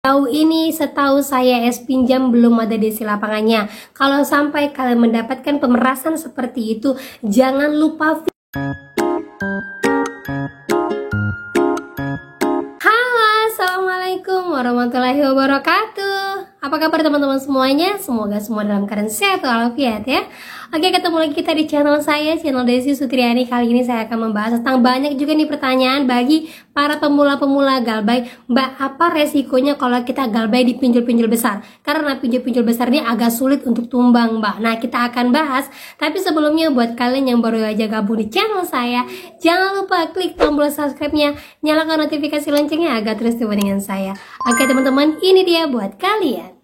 Jauh ini setahu saya es pinjam belum ada di lapangannya. Kalau sampai kalian mendapatkan pemerasan seperti itu, jangan lupa. Halo, assalamualaikum warahmatullahi wabarakatuh. Apa kabar teman-teman semuanya? Semoga semua dalam keadaan sehat walafiat ya. Oke, ketemu lagi kita di channel saya, channel Desi Sutriani. Kali ini saya akan membahas tentang banyak juga nih pertanyaan bagi para pemula-pemula galbay. Mbak, apa resikonya kalau kita galbay di pinjol-pinjol besar? Karena pinjol-pinjol besar ini agak sulit untuk tumbang, Mbak. Nah, kita akan bahas. Tapi sebelumnya buat kalian yang baru aja gabung di channel saya, jangan lupa klik tombol subscribe-nya, nyalakan notifikasi loncengnya agar terus tiba dengan saya. Oke teman-teman, ini dia buat kalian.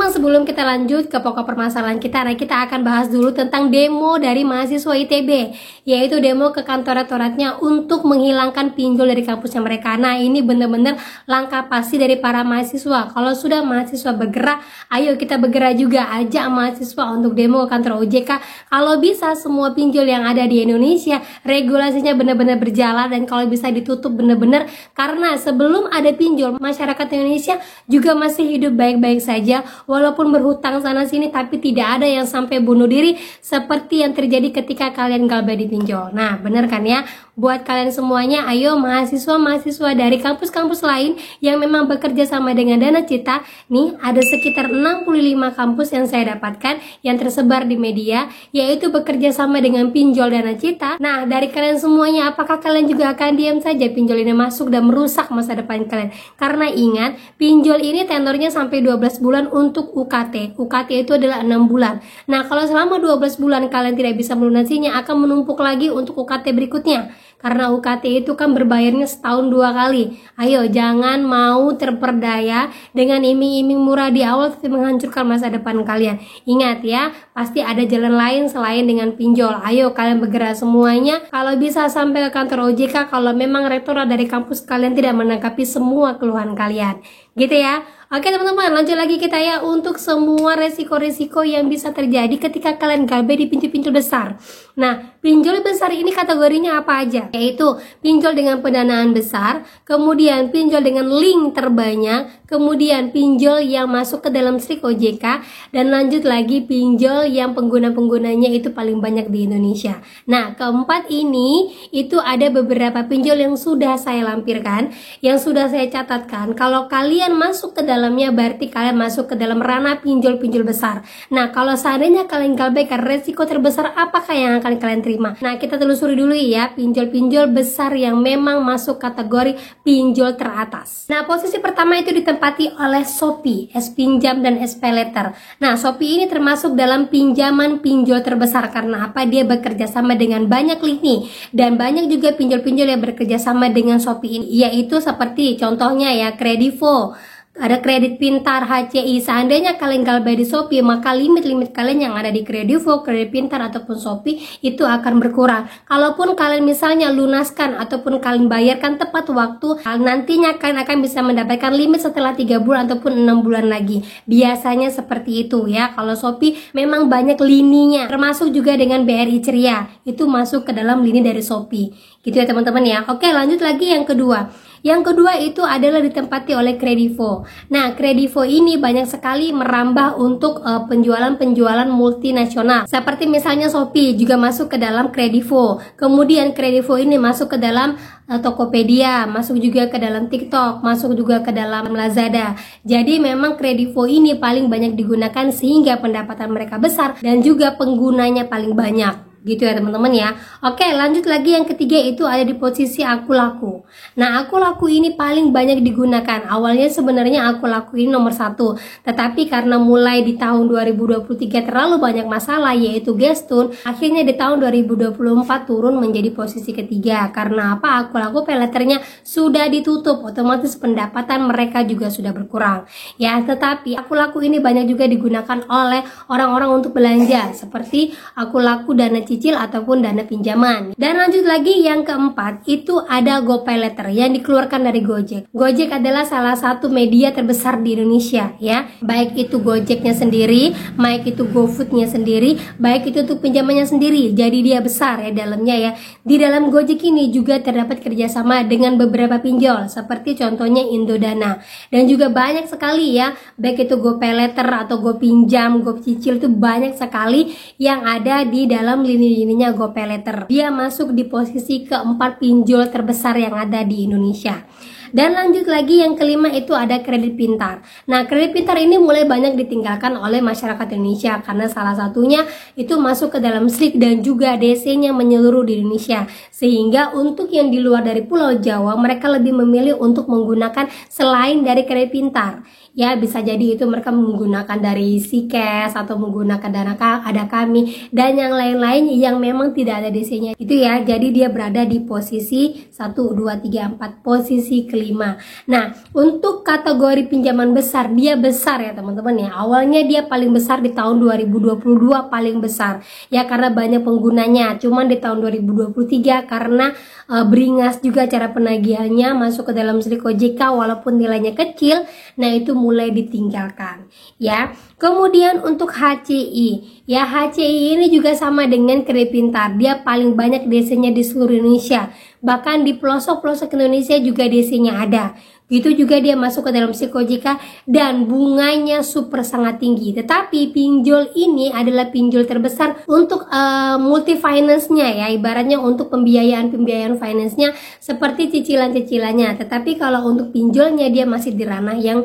Sebelum kita lanjut ke pokok permasalahan kita, nah kita akan bahas dulu tentang demo dari mahasiswa ITB, yaitu demo ke kantor rektoratnya untuk menghilangkan pinjol dari kampusnya mereka. Nah, ini benar-benar langkah pasti dari para mahasiswa. Kalau sudah mahasiswa bergerak, ayo kita bergerak juga, ajak mahasiswa untuk demo ke kantor OJK. Kalau bisa semua pinjol yang ada di Indonesia, regulasinya benar-benar berjalan dan kalau bisa ditutup benar-benar, karena sebelum ada pinjol, masyarakat Indonesia juga masih hidup baik-baik saja, walaupun berhutang sana sini, tapi tidak ada yang sampai bunuh diri seperti yang terjadi ketika kalian galbay di pinjol. Nah, bener kan ya? Buat kalian semuanya, ayo mahasiswa-mahasiswa dari kampus-kampus lain yang memang bekerja sama dengan Dana Cita, nih ada sekitar 65 kampus yang saya dapatkan yang tersebar di media, yaitu bekerja sama dengan pinjol Dana Cita. Nah, dari kalian semuanya, apakah kalian juga akan diam saja pinjol ini masuk dan merusak masa depan kalian? Karena ingat, pinjol ini tenornya sampai 12 bulan untuk UKT. UKT itu adalah 6 bulan. Nah, kalau selama 12 bulan kalian tidak bisa melunasinya, akan menumpuk lagi untuk UKT berikutnya. Karena UKT itu kan berbayarnya setahun 2 kali. Ayo, jangan mau terperdaya dengan iming-iming murah di awal tapi menghancurkan masa depan kalian. Ingat ya, pasti ada jalan lain selain dengan pinjol. Ayo kalian bergerak semuanya. Kalau bisa sampai ke kantor OJK kalau memang rektorat dari kampus kalian tidak menanggapi semua keluhan kalian. Gitu ya. Oke teman-teman, lanjut lagi kita ya untuk semua resiko-resiko yang bisa terjadi ketika kalian galbay di pinjol-pinjol besar. Nah, pinjol besar ini kategorinya apa aja? Yaitu pinjol dengan pendanaan besar, kemudian pinjol dengan link terbanyak, kemudian pinjol yang masuk ke dalam strik OJK, dan lanjut lagi pinjol yang pengguna-penggunanya itu paling banyak di Indonesia. Nah, keempat ini itu ada beberapa pinjol yang sudah saya lampirkan, yang sudah saya catatkan. Kalau kalian masuk ke dalamnya berarti kalian masuk ke dalam ranah pinjol-pinjol besar. Nah, kalau seandainya kalian galbay, resiko terbesar apakah yang akan kalian terima? Nah, kita telusuri dulu ya pinjol-pinjol besar yang memang masuk kategori pinjol teratas. Nah, posisi pertama itu ditempati oleh Shopee, S-Pinjam dan SPayLater. Nah, Shopee ini termasuk dalam pinjaman pinjol terbesar karena apa? Dia bekerja sama dengan banyak lini dan banyak juga pinjol-pinjol yang bekerja sama dengan Shopee ini, yaitu seperti contohnya ya Kredivo, ada Kredit Pintar, HCI. Seandainya kalian galbay di Shopee, maka limit-limit kalian yang ada di Kredivo, Kredit Pintar ataupun Shopee itu akan berkurang. Kalaupun kalian misalnya lunaskan ataupun kalian bayarkan tepat waktu, nantinya kalian akan bisa mendapatkan limit setelah 3 bulan ataupun 6 bulan lagi. Biasanya seperti itu ya. Kalau Shopee memang banyak lininya, termasuk juga dengan BRI Ceria. Itu masuk ke dalam lini dari Shopee. Gitu ya teman-teman ya. Oke, lanjut lagi yang kedua. Yang kedua itu adalah ditempati oleh Kredivo. Nah, Kredivo ini banyak sekali merambah untuk penjualan-penjualan multinasional. Seperti misalnya Shopee juga masuk ke dalam Kredivo. Kemudian Kredivo ini masuk ke dalam Tokopedia, masuk juga ke dalam TikTok, masuk juga ke dalam Lazada. Jadi memang Kredivo ini paling banyak digunakan sehingga pendapatan mereka besar dan juga penggunanya paling banyak. Gitu ya teman-teman ya. Oke, lanjut lagi yang ketiga itu ada di posisi Aku Laku. Nah, Aku Laku ini paling banyak digunakan. Awalnya sebenarnya Aku Laku ini nomor 1, tetapi karena mulai di tahun 2023 terlalu banyak masalah yaitu Gestun, akhirnya di tahun 2024 turun menjadi posisi ketiga. Karena apa? Aku Laku payletternya sudah ditutup, otomatis pendapatan mereka juga sudah berkurang. Ya, tetapi Aku Laku ini banyak juga digunakan oleh orang-orang untuk belanja seperti Aku Laku Dana cicil ataupun dana pinjaman. Dan lanjut lagi yang keempat, itu ada GoPayLater yang dikeluarkan dari Gojek. Gojek adalah salah satu media terbesar di Indonesia ya. Baik itu Gojeknya sendiri, baik itu GoFoodnya sendiri, baik itu untuk pinjamannya sendiri. Jadi dia besar ya dalamnya ya. Di dalam Gojek ini juga terdapat kerjasama dengan beberapa pinjol seperti contohnya Indodana. Dan juga banyak sekali ya, baik itu GoPayLater atau GoPinjam, GoCicil itu banyak sekali yang ada di dalam lini-lininya GoPayLater. Dia masuk di posisi keempat pinjol terbesar yang ada di Indonesia. Dan lanjut lagi yang kelima itu ada kredit pintar. Nah, kredit pintar ini mulai banyak ditinggalkan oleh masyarakat Indonesia karena salah satunya itu masuk ke dalam SLIK dan juga DC-nya menyeluruh di Indonesia. Sehingga untuk yang di luar dari Pulau Jawa mereka lebih memilih untuk menggunakan selain dari kredit pintar. Ya, bisa jadi itu mereka menggunakan dari Sikes atau menggunakan dana ada kami dan yang lain-lain yang memang tidak ada DC-nya. Itu ya, jadi dia berada di posisi 1, 2, 3, 4, posisi kelima. Nah, untuk kategori pinjaman besar, dia besar ya teman-teman ya. Awalnya dia paling besar di tahun 2022 paling besar. Ya karena banyak penggunanya. Cuman di tahun 2023 karena beringas juga cara penagihannya masuk ke dalam SLIK OJK walaupun nilainya kecil. Nah, itu mulai ditinggalkan ya. Kemudian untuk HCI ya, HCI ini juga sama dengan kredit pintar, dia paling banyak DC-nya di seluruh Indonesia, bahkan di pelosok-pelosok Indonesia juga DC-nya ada. Itu juga dia masuk ke dalam SLIK OJK dan bunganya super sangat tinggi. Tetapi pinjol ini adalah pinjol terbesar untuk multi finance-nya ya, ibaratnya untuk pembiayaan finance-nya seperti cicilan-cicilannya. Tetapi kalau untuk pinjolnya dia masih di ranah yang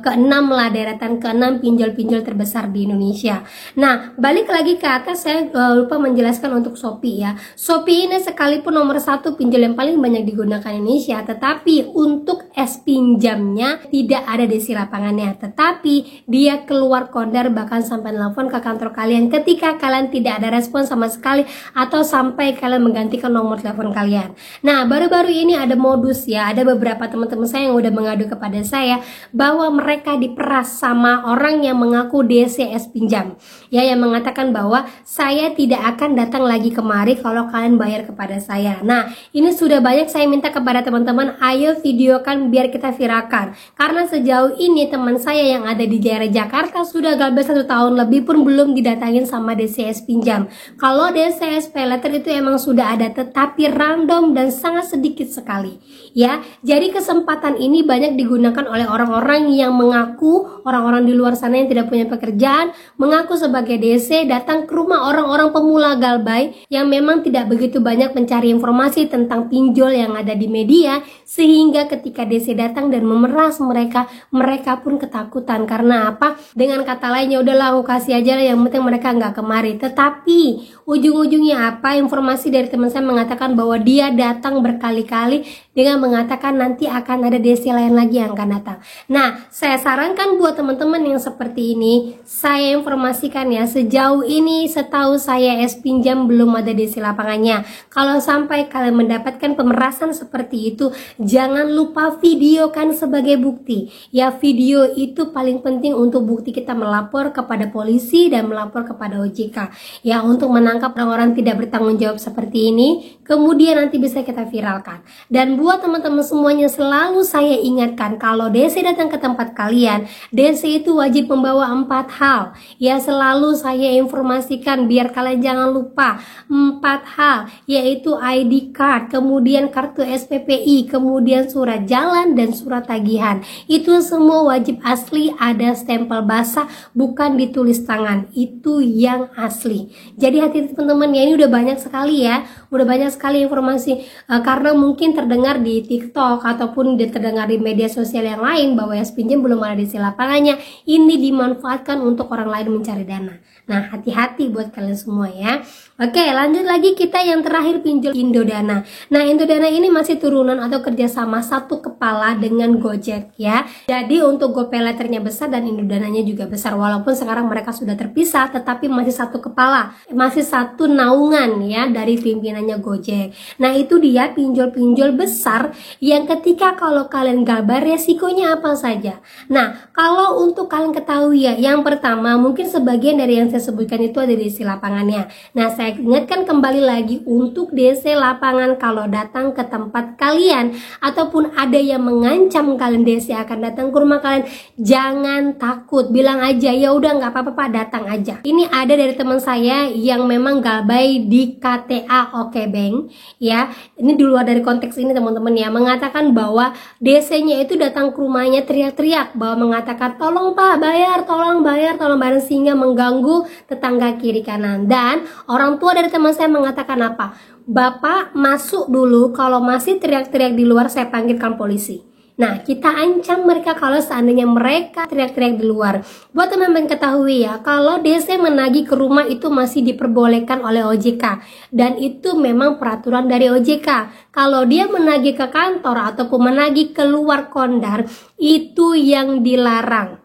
keenam lah, deretan keenam pinjol-pinjol terbesar di Indonesia. Nah, balik lagi ke atas, saya lupa menjelaskan untuk Shopee ya. Shopee ini sekalipun nomor 1 pinjol yang paling banyak digunakan Indonesia, tetapi untuk pinjamnya tidak ada DC lapangannya, tetapi dia keluar kondar bahkan sampai nelfon ke kantor kalian ketika kalian tidak ada respon sama sekali atau sampai kalian menggantikan nomor telepon kalian. Nah, baru-baru ini ada modus ya, ada beberapa teman-teman saya yang udah mengadu kepada saya bahwa mereka diperas sama orang yang mengaku DCS pinjam ya, yang mengatakan bahwa saya tidak akan datang lagi kemari kalau kalian bayar kepada saya. Nah, ini sudah banyak saya minta kepada teman-teman, ayo videokan biar kita viralkan, karena sejauh ini teman saya yang ada di daerah Jakarta sudah gabung 1 tahun lebih pun belum didatangin sama DCS pinjam. Kalau DCS PayLater itu emang sudah ada, tetapi random dan sangat sedikit sekali ya. Jadi kesempatan ini banyak digunakan oleh orang-orang yang mengaku, orang-orang di luar sana yang tidak punya pekerjaan, mengaku sebagai DC, datang ke rumah orang-orang pemula galbay yang memang tidak begitu banyak mencari informasi tentang pinjol yang ada di media, sehingga ketika DC datang dan memeras mereka, mereka pun ketakutan. Karena apa? Dengan kata lainnya, udahlah aku kasih aja, yang penting mereka nggak kemari. Tetapi ujung-ujungnya apa? Informasi dari teman saya mengatakan bahwa dia datang berkali-kali dengan mengatakan nanti akan ada DC lain lagi yang akan datang. Nah, saya sarankan buat teman-teman yang seperti ini, saya informasikan ya, sejauh ini setahu saya S pinjam belum ada DC lapangannya. Kalau sampai kalian mendapatkan pemerasan seperti itu, jangan lupa videokan sebagai bukti ya. Video itu paling penting untuk bukti kita melapor kepada polisi dan melapor kepada OJK ya, untuk menangkap orang-orang tidak bertanggung jawab seperti ini, kemudian nanti bisa kita viralkan. Dan buat teman-teman semuanya, selalu saya ingatkan kalau DC datang ke tempat kalian, DC itu wajib membawa 4 hal ya, selalu saya informasikan biar kalian jangan lupa 4 hal, yaitu ID card, kemudian kartu SPPI, kemudian surat jalan dan surat tagihan. Itu semua wajib asli, ada stempel basah, bukan ditulis tangan, itu yang asli. Jadi hati-hati teman-teman ya, ini udah banyak sekali ya, udah banyak sekali informasi karena mungkin terdengar di TikTok ataupun terdengar di media sosial yang lain bahwa ya pinjam belum ada di lapangannya, ini dimanfaatkan untuk orang lain mencari dana. Nah, hati-hati buat kalian semua ya. Oke, lanjut lagi kita yang terakhir, pinjol Indodana. Nah, Indodana ini masih turunan atau kerjasama satu kepala dengan Gojek ya. Jadi untuk GoPayLater-nya besar dan Indodananya juga besar, walaupun sekarang mereka sudah terpisah, tetapi masih satu kepala, masih satu naungan ya dari pimpinannya Gojek. Nah, itu dia pinjol-pinjol besar yang ketika kalau kalian gabar resikonya apa saja. Nah, kalau untuk kalian ketahui ya, yang pertama mungkin sebagian dari yang saya saya sebutkan itu ada DC lapangannya. Nah, saya ingatkan kembali lagi untuk DC lapangan kalau datang ke tempat kalian ataupun ada yang mengancam kalian DC akan datang ke rumah kalian, jangan takut, bilang aja ya udah nggak apa-apa Pak, datang aja. Ini ada dari teman saya yang memang galbay di KTA Oke Bank ya. Ini di luar dari konteks ini teman-teman ya, mengatakan bahwa DC-nya itu datang ke rumahnya teriak-teriak bahwa mengatakan tolong Pak bayar, tolong bayar, sehingga mengganggu tetangga kiri kanan. Dan orang tua dari teman saya mengatakan apa? Bapak masuk dulu, kalau masih teriak-teriak di luar saya panggilkan polisi. Nah, kita ancam mereka kalau seandainya mereka teriak-teriak di luar. Buat teman-teman ketahui ya, kalau DC menagih ke rumah itu masih diperbolehkan oleh OJK. Dan itu memang peraturan dari OJK. Kalau dia menagih ke kantor ataupun menagih keluar kondar, itu yang dilarang.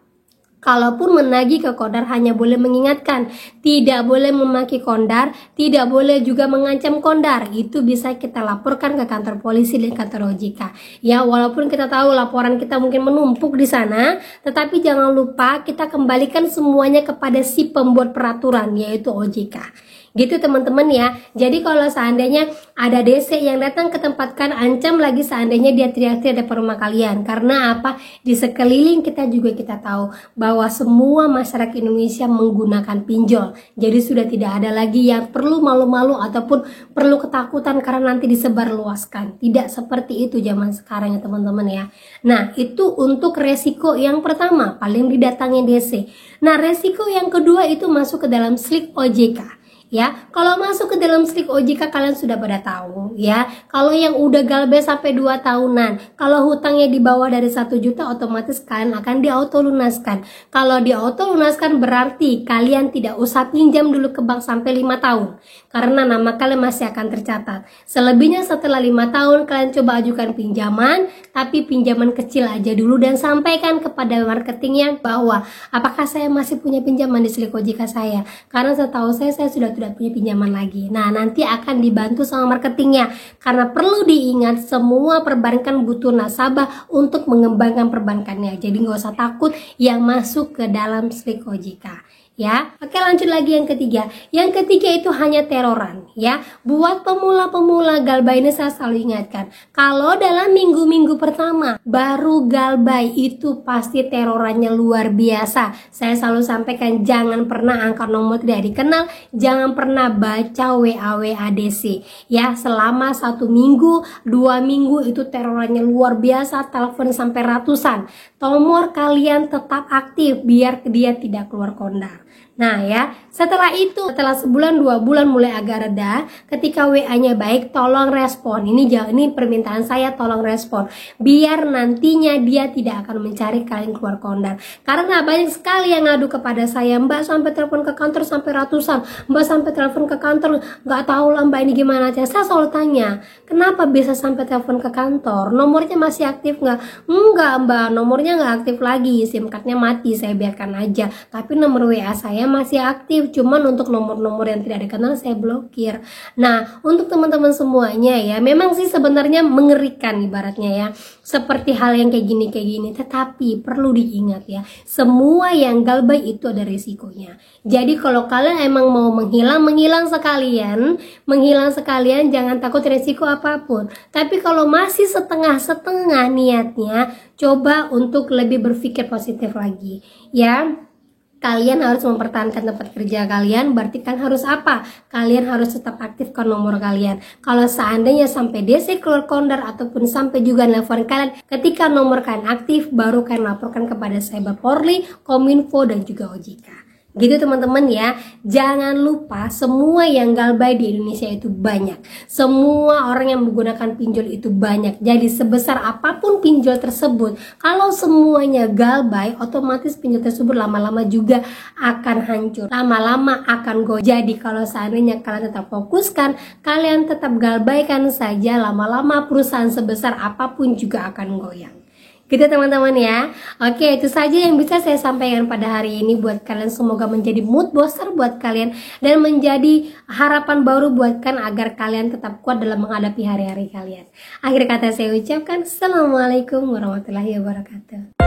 Kalaupun menagih ke kondar hanya boleh mengingatkan, tidak boleh memaki kondar, tidak boleh juga mengancam kondar. Itu bisa kita laporkan ke kantor polisi dan kantor OJK. Ya, walaupun kita tahu laporan kita mungkin menumpuk di sana, tetapi jangan lupa kita kembalikan semuanya kepada si pembuat peraturan, yaitu OJK. Gitu teman-teman ya. Jadi kalau seandainya ada DC yang datang ke tempat kan, ancam lagi seandainya dia teriak-teriak di rumah kalian. Karena apa? Di sekeliling kita juga kita tahu bahwa semua masyarakat Indonesia menggunakan pinjol. Jadi sudah tidak ada lagi yang perlu malu-malu ataupun perlu ketakutan karena nanti disebarluaskan. Tidak seperti itu zaman sekarang ya teman-teman ya. Nah, itu untuk resiko yang pertama, paling didatangi DC. Nah, resiko yang kedua itu masuk ke dalam slik OJK. Ya, kalau masuk ke dalam slik OJK kalian sudah pada tahu ya. Kalau yang udah galbay sampai 2 tahunan, kalau hutangnya di bawah dari 1 juta otomatis kalian akan diauto lunaskan. Kalau diauto lunaskan berarti kalian tidak usah pinjam dulu ke bank sampai 5 tahun. Karena nama kalian masih akan tercatat. Selebihnya setelah 5 tahun kalian coba ajukan pinjaman, tapi pinjaman kecil aja dulu dan sampaikan kepada marketingnya bahwa apakah saya masih punya pinjaman di slik OJK saya. Karena setahu saya sudah tidak punya pinjaman lagi. Nah, nanti akan dibantu sama marketingnya. Karena perlu diingat semua perbankan butuh nasabah untuk mengembangkan perbankannya. Jadi nggak usah takut yang masuk ke dalam slik OJK. Ya, oke lanjut lagi yang ketiga. Yang ketiga itu hanya teroran ya. Buat pemula-pemula galbay ini saya selalu ingatkan, kalau dalam minggu-minggu pertama baru galbay itu pasti terorannya luar biasa. Saya selalu sampaikan jangan pernah angkat nomor tidak dikenal, jangan pernah baca WA DC ya. Selama 1 minggu, 2 minggu itu terorannya luar biasa, telepon sampai ratusan. Nomor kalian tetap aktif biar dia tidak keluar kondar. Nah ya, setelah itu, setelah sebulan 2 bulan mulai agak reda, ketika WA-nya baik, tolong respon. Ini permintaan saya, tolong respon. Biar nantinya dia tidak akan mencari kalian keluar kondar. Karena banyak sekali yang ngadu kepada saya, Mbak sampai telepon ke kantor sampai ratusan, Mbak sampai telepon ke kantor, nggak tahu lah Mbak ini gimana aja. Saya selalu tanya, kenapa bisa sampai telepon ke kantor? Nomornya masih aktif nggak? Enggak Mbak, nomornya nggak aktif lagi, SIM cardnya mati, saya biarkan aja. Tapi nomor WA saya masih aktif, cuman untuk nomor-nomor yang tidak dikenal saya blokir. Nah, untuk teman-teman semuanya ya, memang sih sebenarnya mengerikan ibaratnya ya, seperti hal yang kayak gini, tetapi perlu diingat ya, semua yang galbay itu ada risikonya. Jadi kalau kalian emang mau menghilang sekalian, jangan takut risiko apapun. Tapi kalau masih setengah-setengah niatnya, coba untuk lebih berpikir positif lagi ya. Kalian harus mempertahankan tempat kerja kalian, berarti kan harus apa? Kalian harus tetap aktifkan nomor kalian. Kalau seandainya sampai DC keluar kondar ataupun sampai juga nelfon kalian, ketika nomor kalian aktif, baru kalian laporkan kepada Cyber Polri, Kominfo, dan juga OJK. Gitu teman-teman ya. Jangan lupa semua yang galbay di Indonesia itu banyak. Semua orang yang menggunakan pinjol itu banyak. Jadi sebesar apapun pinjol tersebut, kalau semuanya galbay, otomatis pinjol tersebut lama-lama juga akan hancur. Lama-lama akan goyah. Jadi kalau seandainya kalian tetap fokuskan, kalian tetap galbaykan saja, lama-lama perusahaan sebesar apapun juga akan goyang. Gitu teman-teman ya. Oke, itu saja yang bisa saya sampaikan pada hari ini buat kalian. Semoga menjadi mood booster buat kalian dan menjadi harapan baru buat kalian agar kalian tetap kuat dalam menghadapi hari-hari kalian. Akhir kata saya ucapkan Assalamualaikum warahmatullahi wabarakatuh.